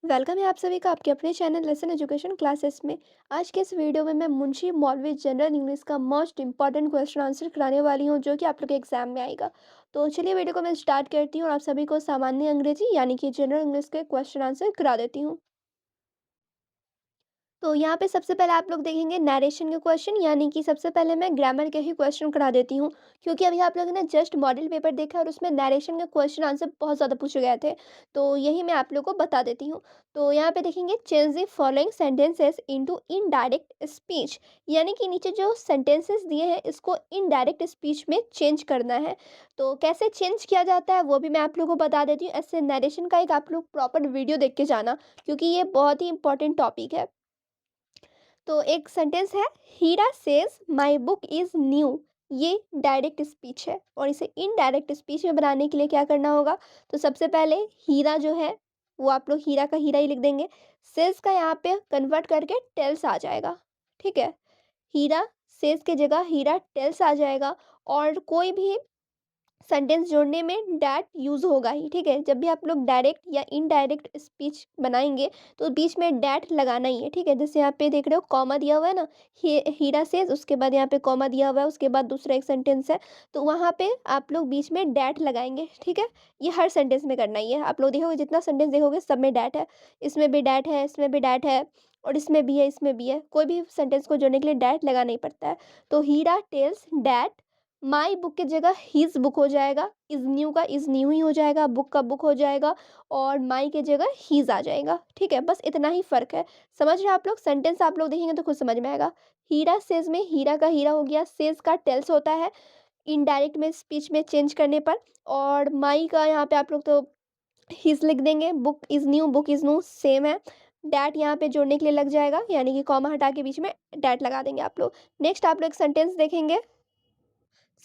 Welcome है आप सभी का आपके अपने चैनल लेसन एजुकेशन क्लासेस में। आज के इस वीडियो में मैं मुंशी मौलवी जनरल इंग्लिश का मोस्ट इंपॉर्टेंट क्वेश्चन आंसर कराने वाली हूं, जो कि आप लोग के एग्जाम में आएगा। तो चलिए वीडियो को मैं स्टार्ट करती हूँ और आप सभी को सामान्य अंग्रेजी यानी कि जनरल इंग्लिश के क्वेश्चन आंसर करा देती हूँ। तो यहाँ पे सबसे पहले आप लोग देखेंगे नरेशन के क्वेश्चन, यानी कि सबसे पहले मैं ग्रामर के ही क्वेश्चन करा देती हूँ, क्योंकि अभी आप लोगों ने जस्ट मॉडल पेपर देखा और उसमें नरेशन के क्वेश्चन आंसर बहुत ज़्यादा पूछे गए थे। तो यही मैं आप लोग को बता देती हूँ। तो यहाँ पे देखेंगे change the following sentences into indirect speech, यानी कि नीचे जो सेंटेंसेस दिए हैं इसको इनडायरेक्ट स्पीच में चेंज करना है। तो कैसे चेंज किया जाता है वो भी मैं आप लोग को बता देती हूँ। ऐसे नरेशन का एक आप लोग प्रॉपर वीडियो देख के जाना, क्योंकि ये बहुत ही इंपॉर्टेंट टॉपिक है। तो एक सेंटेंस है, Heera says my book is new. ये डायरेक्ट स्पीच है और इसे इनडायरेक्ट स्पीच में बनाने के लिए क्या करना होगा। तो सबसे पहले हीरा जो है वो आप लोग हीरा का हीरा ही लिख देंगे। सेज का यहाँ पे कन्वर्ट करके टेल्स आ जाएगा। ठीक है, हीरा सेज के जगह हीरा टेल्स आ जाएगा। और कोई भी सेंटेंस जोड़ने में डैट यूज़ होगा ही। ठीक है, जब भी आप लोग डायरेक्ट या इनडायरेक्ट स्पीच बनाएंगे तो बीच में डैट लगाना ही है। ठीक है, जैसे यहाँ पे देख रहे हो कॉमा दिया हुआ है ना, हीरा सेज, उसके बाद यहाँ पे कॉमा दिया हुआ है, उसके बाद दूसरा एक सेंटेंस है, तो वहाँ पे आप लोग बीच में डैट लगाएंगे। ठीक है, ये हर सेंटेंस में करना ही है। आप लोग देखोगे जितना सेंटेंस देखोगे सब में डैट है। इसमें भी डैट है, इसमें भी डैट है, और इसमें भी है, इसमें भी है। कोई भी सेंटेंस को जोड़ने के लिए डैट लगाना ही पड़ता है। तो हीरा टेल्स डैट माई बुक की जगह हीज बुक हो जाएगा, इज न्यू का इज न्यू ही हो जाएगा, बुक का बुक हो जाएगा, और माई की जगह हीज आ जाएगा। ठीक है, बस इतना ही फर्क है। समझ रहे हैं आप लोग? सेंटेंस आप लोग देखेंगे तो खुद समझ में आएगा। हीरा सेज में हीरा का हीरा हो गया, सेज का टेल्स होता है इनडायरेक्ट में स्पीच में चेंज करने पर, और माई का यहाँ पे आप लोग तो हीज लिख देंगे। बुक इज न्यू सेम है। डैट यहाँ पे जोड़ने के लिए लग जाएगा, यानी कि कॉमा हटा के बीच में डैट लगा देंगे आप लोग। नेक्स्ट आप लोग सेंटेंस देखेंगे।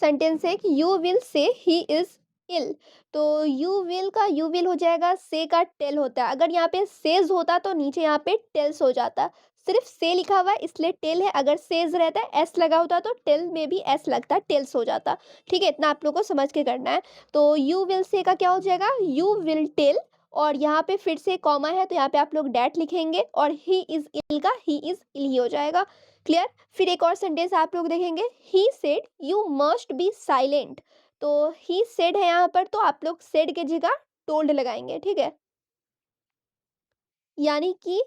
सेंटेंस है कि you will say he is ill. तो यू विल का यू विल हो जाएगा, से का टेल होता है। अगर यहाँ पे सेज होता तो नीचे यहाँ पे टेल्स हो जाता। सिर्फ से लिखा हुआ है इसलिए टेल है। अगर सेज रहता है एस लगा होता तो टेल में भी एस लगता, टेल्स हो जाता। ठीक है, इतना आप लोग को समझ के करना है। तो यू विल से का क्या हो जाएगा, यू विल टेल, और यहाँ पे फिर से कॉमा है तो यहाँ पे आप लोग डैट लिखेंगे, और ही इज इल का ही इज इल ही हो जाएगा। क्लियर? फिर एक और सेंटेंस आप लोग देखेंगे, he said you must be silent. तो ही सेड है यहाँ पर, तो आप लोग सेड के जगह टोल्ड लगाएंगे। ठीक है, यानी कि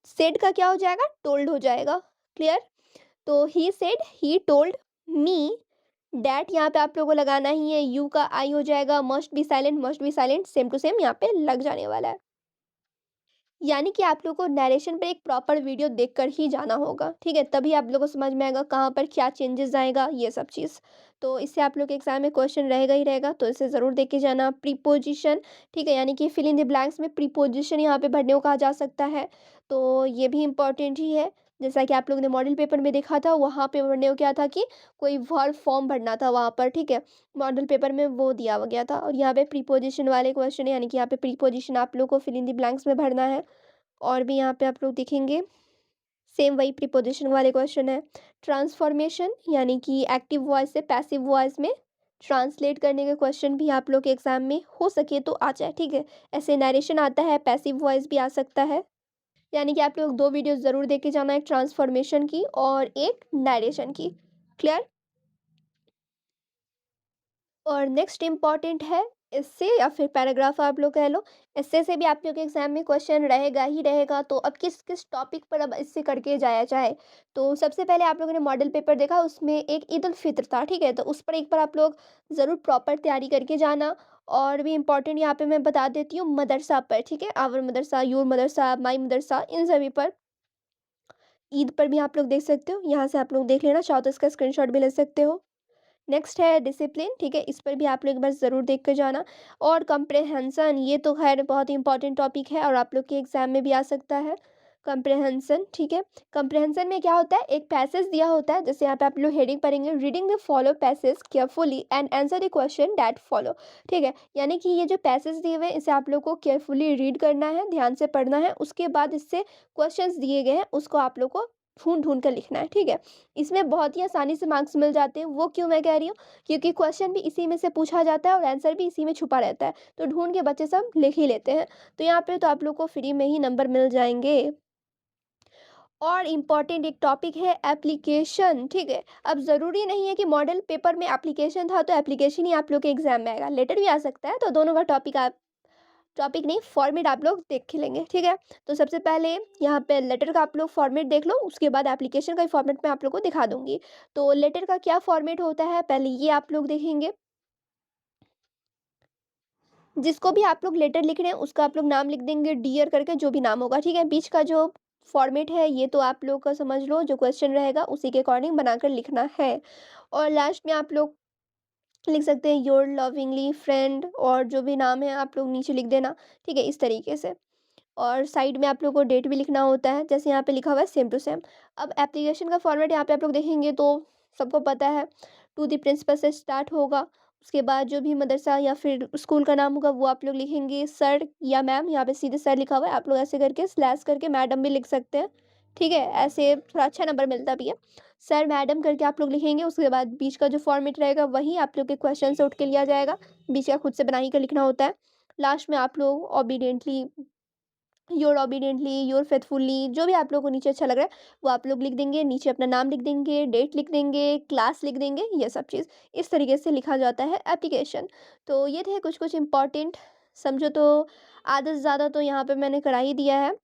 सेड का क्या हो जाएगा, टोल्ड हो जाएगा। क्लियर? तो he said he told me that, यहाँ पे आप लोगों को लगाना ही है, यू का आई हो जाएगा, must be silent same to same यहाँ पे लग जाने वाला है। यानी कि आप लोग को नरेशन पे एक प्रॉपर वीडियो देखकर ही जाना होगा। ठीक है, तभी आप लोग को समझ में आएगा कहाँ पर क्या चेंजेस आएगा, ये सब चीज़। तो इससे आप लोग के एग्जाम में क्वेश्चन रहेगा ही रहेगा, तो इसे ज़रूर देख के जाना। प्रीपोजिशन, ठीक है, यानी कि फिल इन द ब्लैंक्स में प्रीपोजिशन यहाँ पे भरने को कहा जा सकता है। तो ये भी इंपॉर्टेंट ही है। जैसा कि आप लोगों ने मॉडल पेपर में देखा था, वहाँ पे भरने को क्या था कि कोई वर्ब फॉर्म भरना था वहाँ पर। ठीक है, मॉडल पेपर में वो दिया हुआ गया था, और यहाँ पे प्रीपोजिशन वाले क्वेश्चन है, यानी कि यहाँ पे प्रीपोजिशन आप लोग को फिल इन द ब्लैंक्स में भरना है। और भी यहाँ पे आप लोग देखेंगे सेम वही प्रीपोजिशन वाले क्वेश्चन है। ट्रांसफॉर्मेशन, यानी कि एक्टिव वॉइस से पैसिव वॉइस में ट्रांसलेट करने के क्वेश्चन भी आप लोग के एग्जाम में हो सके तो आ जाए। ठीक है, ऐसे नरेशन आता है, पैसिव वॉइस भी आ सकता है। यानी कि आप लोग दो वीडियो ज़रूर देख के जाना, एक ट्रांसफॉर्मेशन की और एक नरेशन की। क्लियर? और नेक्स्ट इम्पॉर्टेंट है इससे, या फिर पैराग्राफ आप लोग कह लो। इससे से भी आप लोग के एग्जाम में क्वेश्चन रहेगा ही रहेगा। तो अब किस किस टॉपिक पर अब इससे करके जाया जाए। तो सबसे पहले आप लोगों ने मॉडल पेपर देखा, उसमें एक ईद उल फित्र था। ठीक है, तो उस पर एक बार आप लोग ज़रूर प्रॉपर तैयारी करके जाना। और भी इम्पॉर्टेंट यहाँ पे मैं बता देती हूँ मदरसा पर। ठीक है, आवर मदरसा, योर मदरसा, माई मदरसा, इन सभी पर। ईद पर भी आप लोग देख सकते हो, यहाँ से आप लोग देख लेना, चाहो तो इसका स्क्रीनशॉट भी ले सकते हो। नेक्स्ट है डिसिप्लिन। ठीक है, इस पर भी आप लोग एक बार ज़रूर देख कर जाना। और कंप्रेहेंसन, ये तो खैर बहुत ही इंपॉर्टेंट टॉपिक है और आप लोग के एग्जाम में भी आ सकता है। कंप्रेहेंसन, ठीक है, कंप्रेहेंसन में क्या होता है, एक पैसेज दिया होता है, जैसे यहाँ पे आप लोग हेडिंग पढ़ेंगे, reading the follow passage carefully and answer the question that follow. ठीक है, यानी कि ये जो पैसेज दिए हुए हैं इसे आप लोग को केयरफुली रीड करना है, ध्यान से पढ़ना है, उसके बाद इससे क्वेश्चंस दिए गए हैं उसको आप लोग को ढूँढ-ढूँढ कर लिखना है, ठीक है? इसमें बहुत ही आसानी से मार्क्स मिल जाते हैं, वो क्यों मैं कह रही हूँ? क्योंकि क्वेश्चन भी इसी में से पूछा जाता है और आंसर भी इसी में छुपा रहता है, तो ढूँढ के बच्चे सब लिख ही लेते हैं। तो यहाँ पे तो आप लोग को फ्री में ही नंबर मिल जाएँगे। और इम्पॉर्टेंट एक टॉपिक है एप्लीकेशन, ठीक है? अब ज़रूरी नहीं है कि मॉडल पेपर में एप्लीकेशन था तो एप्लीकेशन ही आप लोग के एग्ज़ाम में आएगा, लेटर भी आ सकता है, तो दोनों का टॉपिक नहीं फॉर्मेट आप लोग देख के लेंगे, ठीक है? तो सबसे पहले यहाँ पे लेटर का आप लोग फॉर्मेट देख लो, उसके बाद एप्लीकेशन का ही फॉर्मेट मैं आप लोग को दिखा दूँगी। तो लेटर का क्या फॉर्मेट होता है, पहले ये आप लोग देखेंगे। जिसको भी आप लोग लेटर लिख रहे हैं, उसका आप लोग नाम लिख देंगे डियर करके, जो भी नाम होगा, ठीक है? बीच का जो फॉर्मेट है, ये तो आप लोग का समझ लो, जो क्वेश्चन रहेगा उसी के अकॉर्डिंग बनाकर लिखना है। और लास्ट में आप लोग लिख सकते हैं योर लविंगली फ्रेंड, और जो भी नाम है आप लोग नीचे लिख देना, ठीक है? इस तरीके से। और साइड में आप लोग को डेट भी लिखना होता है, जैसे यहाँ पे लिखा हुआ है सेम टू सेम। अब एप्लीकेशन का फॉर्मेट यहाँ पे आप लोग देखेंगे तो सबको पता है, टू द प्रिंसिपल से स्टार्ट होगा। उसके बाद जो भी मदरसा या फिर स्कूल का नाम होगा वो आप लोग लिखेंगे सर या मैम, यहाँ पे सीधे सर लिखा हुआ है, आप लोग ऐसे करके स्लैश करके मैडम भी लिख सकते हैं, ठीक है? ऐसे थोड़ा अच्छा नंबर मिलता भी है। सर मैडम करके आप लोग लिखेंगे, उसके बाद बीच का जो फॉर्मेट रहेगा वही आप लोग के क्वेश्चन से उठ के लिया जाएगा, बीच का खुद से बना ही कर लिखना होता है। लास्ट में आप लोग ओबीडिएंटली, योर ओबीडिएंटली, योर फेथफुली, जो भी आप लोगों को नीचे अच्छा लग रहा है वो आप लोग लिख देंगे, नीचे अपना नाम लिख देंगे, डेट लिख देंगे, क्लास लिख देंगे, ये सब चीज़ इस तरीके से लिखा जाता है एप्लीकेशन। तो ये थे कुछ कुछ इम्पॉर्टेंट, समझो तो आधा से ज़्यादा तो यहाँ पे मैंने करा ही दिया है।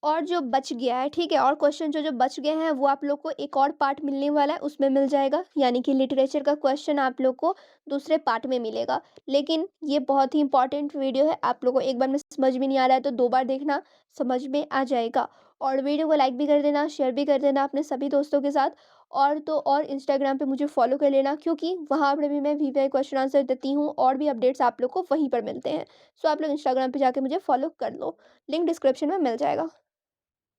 और जो बच गया है, ठीक है? और क्वेश्चन जो जो बच गए हैं वो आप लोग को एक और पार्ट मिलने वाला है, उसमें मिल जाएगा। यानी कि लिटरेचर का क्वेश्चन आप लोग को दूसरे पार्ट में मिलेगा। लेकिन ये बहुत ही इम्पोर्टेंट वीडियो है, आप लोगों को एक बार में समझ में नहीं आ रहा है तो 2 बार देखना, समझ में आ जाएगा। और वीडियो को लाइक भी कर देना, शेयर भी कर देना अपने सभी दोस्तों के साथ। और तो और इंस्टाग्राम पे मुझे फॉलो कर लेना, क्योंकि वहाँ पे भी मैं वीवीआई क्वेश्चन आंसर देती हूँ और भी अपडेट्स आप लोग को वहीं पर मिलते हैं। सो आप लोग इंस्टाग्राम पे जाके मुझे फॉलो कर लो, लिंक डिस्क्रिप्शन में मिल जाएगा।